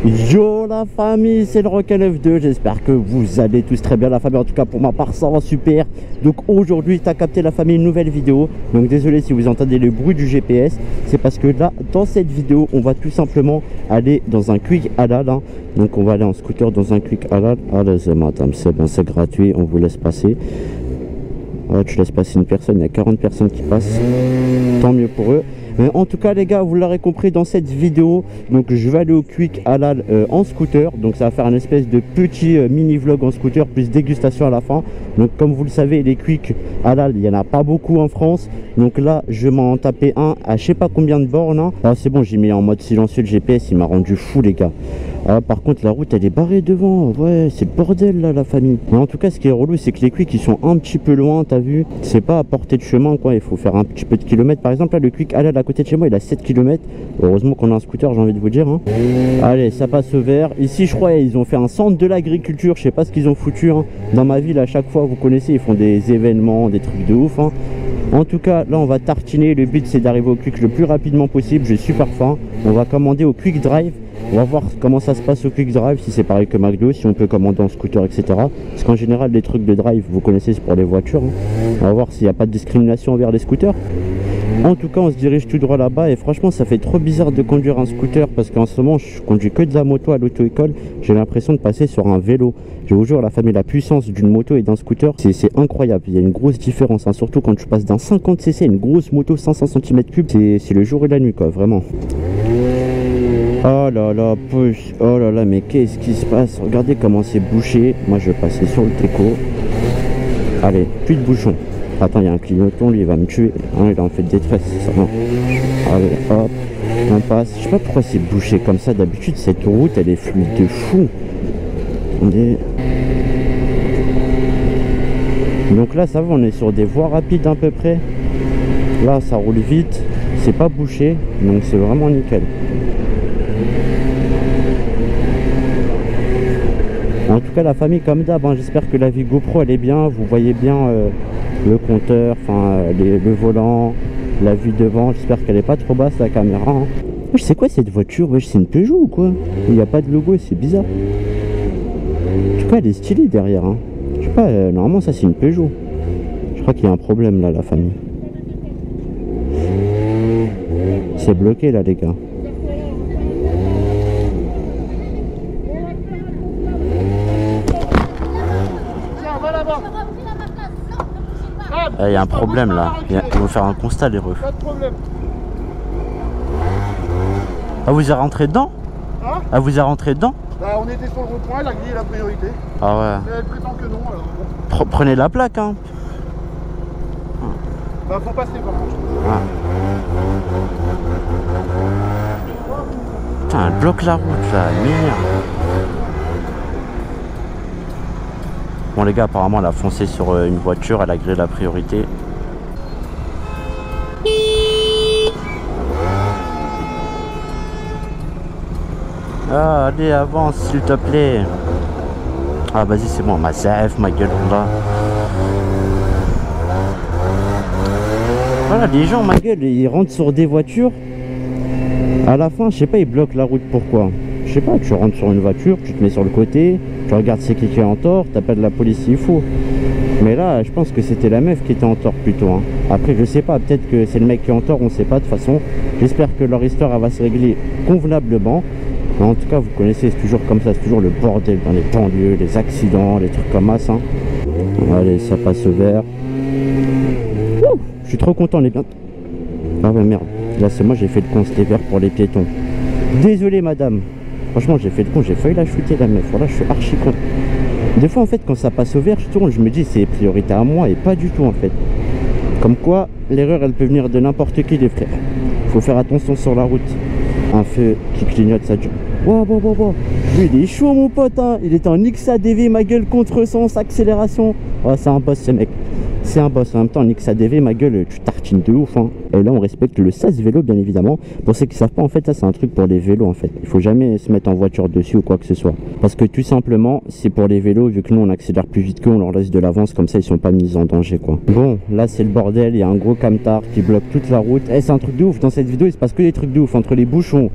Yo la famille, c'est le Rock F2, j'espère que vous allez tous très bien la famille, en tout cas pour ma part ça va super. Donc aujourd'hui tu as capté la famille, une nouvelle vidéo. Donc désolé si vous entendez le bruit du GPS, c'est parce que là dans cette vidéo on va tout simplement aller dans un quick halal hein. Donc on va aller en scooter dans un quick halal. Allez madame, c'est bon, c'est gratuit, on vous laisse passer. Oh, tu laisses passer une personne, il y a 40 personnes qui passent, tant mieux pour eux. Mais en tout cas les gars, vous l'aurez compris dans cette vidéo, donc je vais aller au quick halal en scooter. Donc ça va faire une espèce de petit mini vlog en scooter plus dégustation à la fin. Donc comme vous le savez, les quick halal il n'y en a pas beaucoup en France. Donc là je vais m'en taper un à je sais pas combien de bornes hein. Ah c'est bon, j'ai mis en mode silencieux le GPS, il m'a rendu fou les gars. Ah, par contre la route elle est barrée devant, ouais c'est le bordel là la famille. Mais en tout cas ce qui est relou c'est que les quick ils sont un petit peu loin, t'as vu, c'est pas à portée de chemin quoi, il faut faire un petit peu de kilomètres. Par exemple là le quick halal à côté de chez moi il a 7 km, heureusement qu'on a un scooter j'ai envie de vous dire hein. Allez ça passe au vert, ici je crois ils ont fait un centre de l'agriculture, je sais pas ce qu'ils ont foutu hein. Dans ma ville à chaque fois vous connaissez ils font des événements, des trucs de ouf hein. En tout cas là on va tartiner, le but c'est d'arriver au quick le plus rapidement possible, j'ai super faim. On va commander au quick drive. On va voir comment ça se passe au quick drive, si c'est pareil que McDo, si on peut commander en scooter, etc. Parce qu'en général, les trucs de drive, vous connaissez, c'est pour les voitures. Hein. On va voir s'il n'y a pas de discrimination envers les scooters. En tout cas, on se dirige tout droit là-bas et franchement, ça fait trop bizarre de conduire un scooter parce qu'en ce moment, je conduis que de la moto à l'auto-école. J'ai l'impression de passer sur un vélo. Je vous jure, la famille, la puissance d'une moto et d'un scooter, c'est incroyable. Il y a une grosse différence, hein. Surtout quand tu passes d'un 50cc à une grosse moto 500 cm3. C'est le jour et la nuit, quoi, vraiment. Oh là là, push. Oh là là, mais qu'est-ce qui se passe? Regardez comment c'est bouché. Moi, je vais passer sur le Teco. Allez, plus de bouchons. Attends, il y a un clignotant, lui, il va me tuer. Hein, il a en fait détresse, ça va. Allez, hop, on passe. Je sais pas pourquoi c'est bouché comme ça. D'habitude, cette route, elle est fluide de fou. Attendez. Donc là, ça va, on est sur des voies rapides à peu près. Là, ça roule vite. C'est pas bouché, donc c'est vraiment nickel. En tout cas la famille comme d'hab hein, j'espère que la vie GoPro elle est bien, vous voyez bien le compteur, enfin le volant, la vue devant, j'espère qu'elle est pas trop basse la caméra hein. Wesh, c'est quoi cette voiture? Wesh, c'est une Peugeot ou quoi? Il n'y a pas de logo, c'est bizarre. En tout cas elle est stylée derrière hein. Je sais pas, normalement ça c'est une Peugeot. Je crois qu'il y a un problème là la famille. C'est bloqué là les gars. Il y a un problème là, ils vont faire un constat les refs. Pas de problème. Ah vous êtes rentré dedans? Hein? Ah vous êtes rentré dedans? Bah on était sur le rond-point, la grille est la priorité. Ah ouais. Mais elle prétend que non alors bon. Prenez la plaque hein. Bah faut passer par contre. Ah. Putain, elle bloque la route là, merde. Bon les gars, apparemment elle a foncé sur une voiture, elle a grillé la priorité. Ah allez avance s'il te plaît. Ah vas-y c'est bon, ma safe, ma gueule là. Voilà les gens ma gueule, ils rentrent sur des voitures. À la fin je sais pas ils bloquent la route pourquoi. Je sais pas, tu rentres sur une voiture, tu te mets sur le côté, tu regardes c'est qui est en tort, t'appelles la police s'il faut. Mais là, je pense que c'était la meuf qui était en tort plutôt. Hein. Après, je sais pas, peut-être que c'est le mec qui est en tort, on sait pas de toute façon. J'espère que leur histoire elle va se régler convenablement. Mais en tout cas, vous connaissez, c'est toujours comme ça, c'est toujours le bordel dans les banlieues, les accidents, les trucs comme ça. Hein. Allez, ça passe au vert. Ouh, je suis trop content, les bien. Ah ouais, merde. Là, c'est moi, j'ai fait le con, c'était vert pour les piétons. Désolé, madame. Franchement j'ai fait le con, j'ai failli la shooter la meuf, voilà je suis archi con. Des fois en fait quand ça passe au vert je tourne, je me dis c'est priorité à moi et pas du tout en fait. Comme quoi l'erreur elle peut venir de n'importe qui les frères. Faut faire attention sur la route. Un feu qui clignote ça dure. Wow, wow, wow, wow. Lui il est chaud mon pote hein. Il était en XADV ma gueule, contresens, accélération. Oh c'est un boss ce mec. c'est un boss. En même temps, Nick ADV, ma gueule, tu tartines de ouf. Hein. Et là, on respecte le 16 vélo, bien évidemment. Pour ceux qui savent pas, en fait, ça, c'est un truc pour les vélos, en fait. Il faut jamais se mettre en voiture dessus ou quoi que ce soit. Parce que tout simplement, c'est pour les vélos, vu que nous, on accélère plus vite qu'eux, on leur laisse de l'avance, comme ça, ils sont pas mis en danger, quoi. Bon, là, c'est le bordel. Il y a un gros camtar qui bloque toute la route. Eh, c'est un truc de ouf. Dans cette vidéo, il se passe que des trucs de ouf. Entre les bouchons,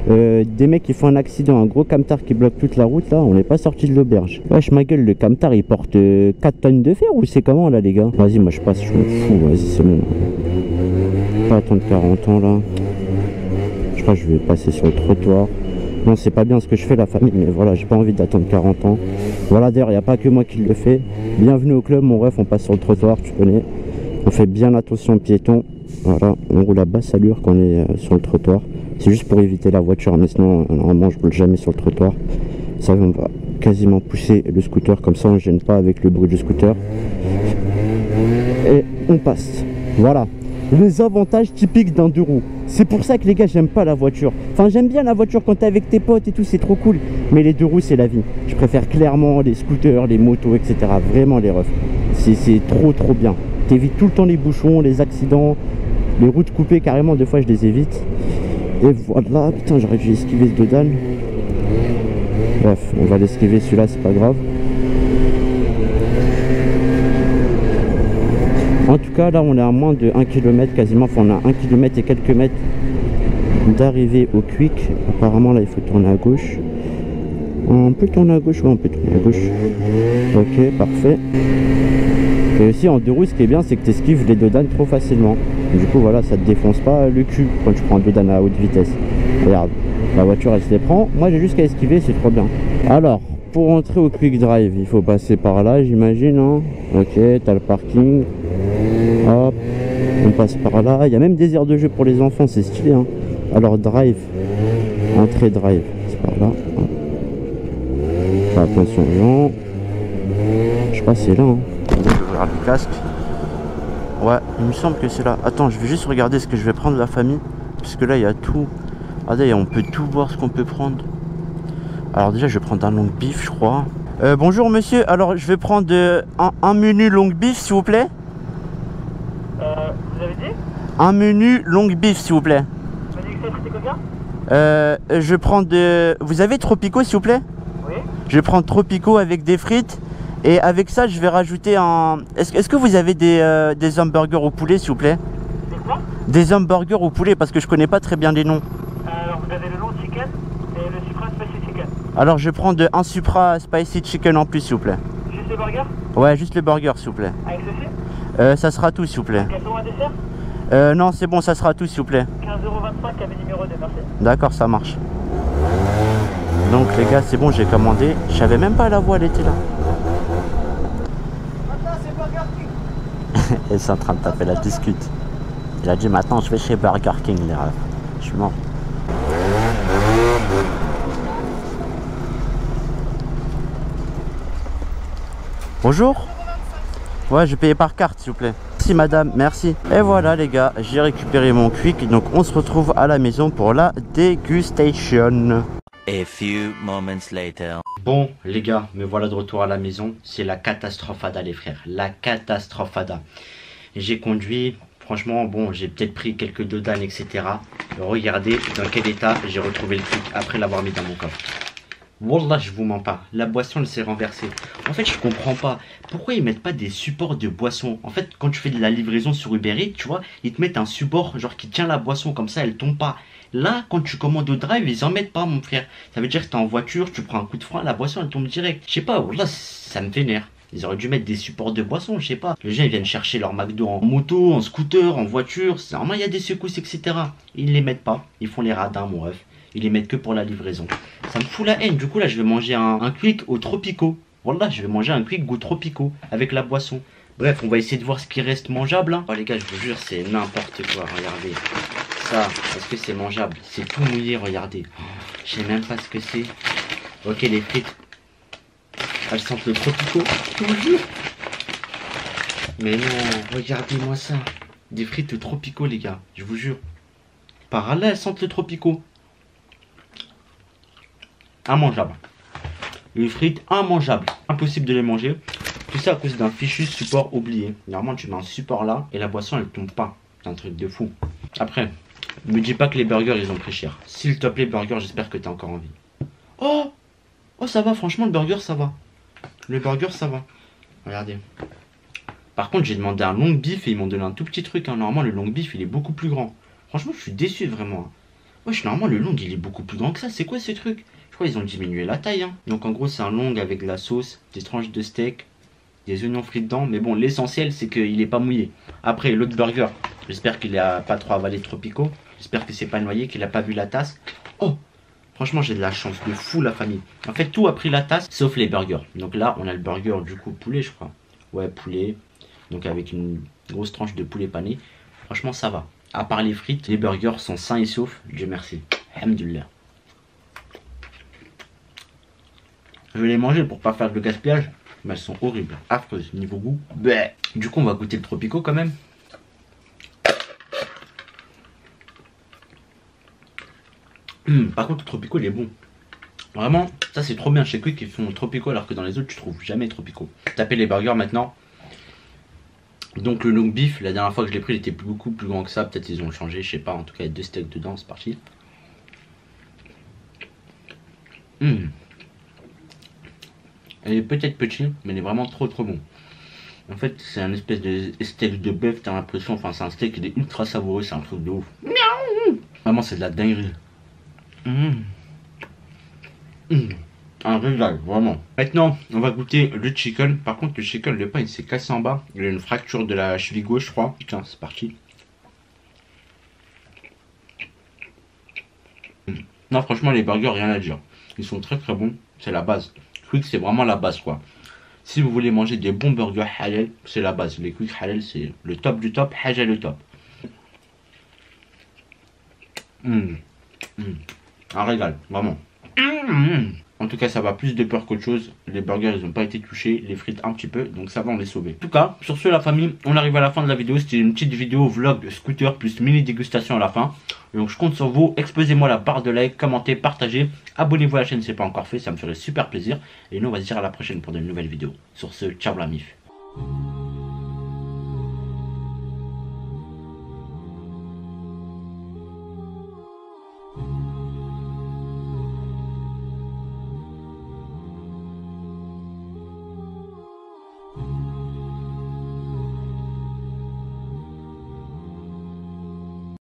des mecs qui font un accident, un gros camtar qui bloque toute la route, là, on n'est pas sorti de l'auberge. Wesh, ma gueule, le camtar, il porte 4 tonnes de fer ou c'est comment, là, les gars? Vas-y, moi, je passe, je m'en fous. Vas-y, c'est bon. Pas attendre 40 ans, là. Je crois que je vais passer sur le trottoir. Non, c'est pas bien ce que je fais, la famille, mais voilà, j'ai pas envie d'attendre 40 ans. Voilà, d'ailleurs, il n'y a pas que moi qui le fais. Bienvenue au club, mon ref, on passe sur le trottoir, tu connais. On fait bien attention aux piétons. Voilà, on roule à basse allure quand on est sur le trottoir. C'est juste pour éviter la voiture, mais sinon, normalement, je roule jamais sur le trottoir. Ça, on va quasiment pousser le scooter, comme ça, on ne gêne pas avec le bruit du scooter. Et on passe. Voilà. Les avantages typiques d'un 2 roues. C'est pour ça que les gars, j'aime pas la voiture. Enfin, j'aime bien la voiture quand t'es avec tes potes et tout, c'est trop cool. Mais les 2 roues, c'est la vie. Je préfère clairement les scooters, les motos, etc. Vraiment les refs. C'est trop bien. T'évites tout le temps les bouchons, les accidents, les routes coupées carrément. Des fois, je les évite. Et voilà. Putain, j'aurais dû esquiver ce Dodan. Bref, on va l'esquiver celui-là, c'est pas grave. En tout cas, là, on est à moins de 1 km quasiment. Enfin, on a 1 km et quelques mètres d'arriver au Quick. Apparemment, là, il faut tourner à gauche. On peut tourner à gauche? Ouais, on peut tourner à gauche. Ok, parfait. Et aussi, en 2 roues, ce qui est bien, c'est que tu esquives les Dodan trop facilement. Du coup, voilà, ça te défonce pas le cul quand tu prends un Dodan à haute vitesse. Regarde, la voiture, elle se les prend. Moi, j'ai juste qu'à esquiver, c'est trop bien. Alors, pour entrer au Quick Drive, il faut passer par là, j'imagine. Hein. Ok, t'as le parking. Hop, on passe par là. Il y a même des aires de jeu pour les enfants, c'est stylé. Hein. Alors, drive, entrée drive, c'est par là. Hop. Fais attention aux gens. Je sais pas si c'est là. Hein. Je vais ouvrir le casque. Ouais, il me semble que c'est là. Attends, je vais juste regarder ce que je vais prendre, la famille. Puisque là, il y a tout. Ah, d'ailleurs, on peut tout voir ce qu'on peut prendre. Alors, déjà, je vais prendre un long beef, je crois. Bonjour, monsieur. Alors, je vais prendre un menu long beef, s'il vous plaît. Vous avez dit? Un menu long beef, s'il vous plaît. Vous avez dit que c'était combien? Je prends de... Vous avez Tropico, s'il vous plaît? Oui. Je vais prendre Tropico avec des frites. Et avec ça, je vais rajouter un... Est-ce que vous avez des hamburgers au poulet, s'il vous plaît? C'est quoi? Des hamburgers au poulet, parce que je connais pas très bien les noms. Alors, vous avez le long chicken et le supra spicy chicken. Alors, je prends un supra spicy chicken en plus, s'il vous plaît. Juste le burger? Ouais, juste le burger, s'il vous plaît. Avec ceci? Ça sera tout, s'il vous plaît. Quels sont un dessert? Non, c'est bon, ça sera tout, s'il vous plaît. 15,25 avec numéro 2, merci. D'accord, ça marche. Donc, les gars, c'est bon, j'ai commandé. Je savais même pas la voix, elle était là. Maintenant, c'est Burger King. Elle est en train de taper la discute. Il a dit, maintenant, je vais chez Burger King, les rêves. Je suis mort. Bonjour. Ouais, je vais payer par carte, s'il vous plaît. Merci, madame, merci. Et voilà, les gars, j'ai récupéré mon Quick. Donc, on se retrouve à la maison pour la dégustation. A few moments later. Bon, les gars, me voilà de retour à la maison. C'est la catastrophada, les frères. La catastrophada. J'ai conduit. Franchement, bon, j'ai peut-être pris quelques Dodan, etc. Regardez dans quel état j'ai retrouvé le Quick après l'avoir mis dans mon coffre. Wallah, je vous mens pas, la boisson elle s'est renversée. En fait, je comprends pas pourquoi ils mettent pas des supports de boisson. En fait, quand tu fais de la livraison sur Uber Eats, tu vois, ils te mettent un support genre qui tient la boisson comme ça, elle tombe pas. Là, quand tu commandes au drive, ils en mettent pas, mon frère. Ça veut dire que t'es en voiture, tu prends un coup de frein, la boisson elle tombe direct. Je sais pas, wallah, ça me vénère. Ils auraient dû mettre des supports de boisson, je sais pas. Les gens ils viennent chercher leur McDo en moto, en scooter, en voiture. Normalement, il y a des secousses, etc. Ils les mettent pas. Ils font les radins, mon ref. Ils les mettent que pour la livraison. Ça me fout la haine. Du coup, là, je vais manger un Quick au Tropico. Voilà, je vais manger un Quick goût Tropico avec la boisson. Bref, on va essayer de voir ce qui reste mangeable. Hein. Oh, les gars, je vous jure, c'est n'importe quoi. Regardez. Ça, est-ce que c'est mangeable? C'est tout mouillé, regardez. Oh, je sais même pas ce que c'est. Ok, les frites. Elles sentent le Tropico. Je vous jure. Mais non, regardez-moi ça. Des frites Tropico, les gars. Je vous jure. Par là, elles sentent le Tropico. Immangeable. Les frites immangeables. Impossible de les manger. Tout ça à cause d'un fichu support oublié. Normalement, tu mets un support là et la boisson elle tombe pas. C'est un truc de fou. Après, me dis pas que les burgers ils ont pris cher. S'il te plaît, burger, j'espère que t'as encore envie. Oh! Oh, ça va, franchement, le burger ça va. Le burger ça va. Regardez. Par contre, j'ai demandé un long beef et ils m'ont donné un tout petit truc. Hein. Normalement, le long beef il est beaucoup plus grand. Franchement, je suis déçu vraiment. Wesh, normalement, le long il est beaucoup plus grand que ça. C'est quoi ce truc? Je crois qu'ils ont diminué la taille. Hein. Donc, en gros, c'est un long avec de la sauce, des tranches de steak, des oignons frits dedans. Mais bon, l'essentiel, c'est qu'il est pas mouillé. Après, l'autre burger, j'espère qu'il a pas trop avalé de Tropico. J'espère que c'est pas noyé, qu'il a pas vu la tasse. Oh! Franchement, j'ai de la chance de fou, la famille. En fait, tout a pris la tasse, sauf les burgers. Donc là, on a le burger, du coup, poulet, je crois. Ouais, poulet. Donc avec une grosse tranche de poulet pané. Franchement, ça va. À part les frites, les burgers sont sains et saufs. Dieu merci. Alhamdoulilah. Je vais les manger pour pas faire de gaspillage. Mais elles sont horribles. Affreuses. Niveau goût. Bleh. Du coup, on va goûter le Tropico quand même. Par contre, le Tropico, il est bon. Vraiment, ça c'est trop bien chez Quick qui font Tropico alors que dans les autres, tu trouves jamais Tropico. Tapez les burgers maintenant. Donc le long beef, la dernière fois que je l'ai pris, il était beaucoup plus grand que ça. Peut-être ils ont changé, je sais pas. En tout cas, il y a 2 steaks dedans, c'est parti. Il est peut-être petit, mais il est vraiment trop bon. En fait, c'est un espèce de steak de bœuf, t'as l'impression. Enfin, c'est un steak, il est ultra savoureux, c'est un truc de ouf. Vraiment, c'est de la dinguerie. Un régal, vraiment. Maintenant, on va goûter le chicken. Par contre, le chicken, le pain, il s'est cassé en bas. Il a une fracture de la cheville gauche, je crois. Tiens, c'est parti. Non, franchement, les burgers, rien à dire. Ils sont très bons. C'est la base. Quick, c'est vraiment la base, quoi. Si vous voulez manger des bons burgers halal, c'est la base. Les Quick halal, c'est le top du top. Haja le top. Un régal, vraiment. En tout cas, ça va plus de peur qu'autre chose. Les burgers, ils n'ont pas été touchés. Les frites, un petit peu. Donc ça va, on les sauver. En tout cas, sur ce, la famille, on arrive à la fin de la vidéo. C'était une petite vidéo vlog de scooter plus mini dégustation à la fin. Donc je compte sur vous. Exposez-moi la barre de like, commentez, partagez. Abonnez-vous à la chaîne si ce n'est pas encore fait. Ça me ferait super plaisir. Et nous, on va se dire à la prochaine pour de nouvelles vidéos. Sur ce, ciao la mif.